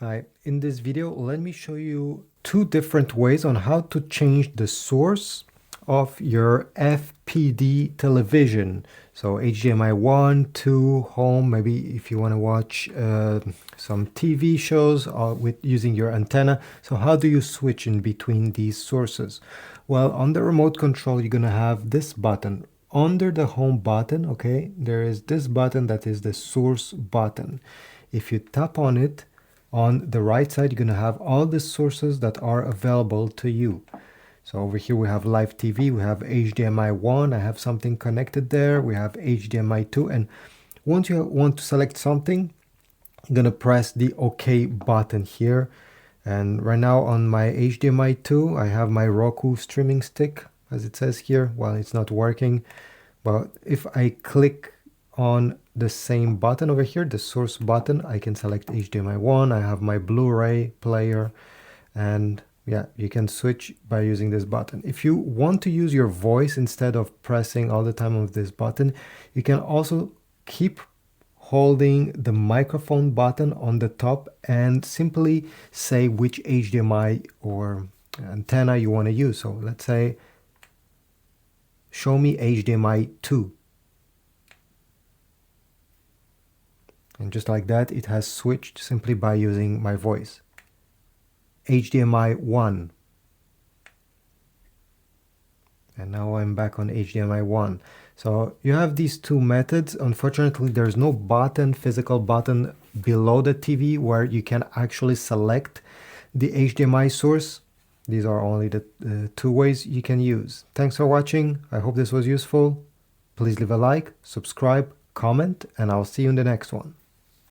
Hi, in this video, let me show you two different ways on how to change the source of your FPD television. So HDMI 1, 2, home, maybe if you want to watch some TV shows with using your antenna. So how do you switch in between these sources? Well, on the remote control, you're going to have this button. Under the home button, okay, there is this button that is the source button. If you tap on it, on the right side, you're going to have all the sources that are available to you. So over here we have live TV, we have HDMI 1, I have something connected there, we have HDMI 2, and once you want to select something, you're going to press the OK button here. And right now on my HDMI 2, I have my Roku streaming stick, as it says here. Well, it's not working, but if I click on the same button over here, the source button, I can select HDMI 1, I have my Blu-ray player, and yeah, you can switch by using this button. If you want to use your voice instead of pressing all the time of this button, you can also keep holding the microphone button on the top and simply say which HDMI or antenna you want to use. So let's say, show me HDMI 2. And just like that, it has switched simply by using my voice. HDMI 1. And now I'm back on HDMI 1. So you have these two methods. Unfortunately, there's no button, physical button below the TV where you can actually select the HDMI source. These are only the two ways you can use. Thanks for watching. I hope this was useful. Please leave a like, subscribe, comment, and I'll see you in the next one.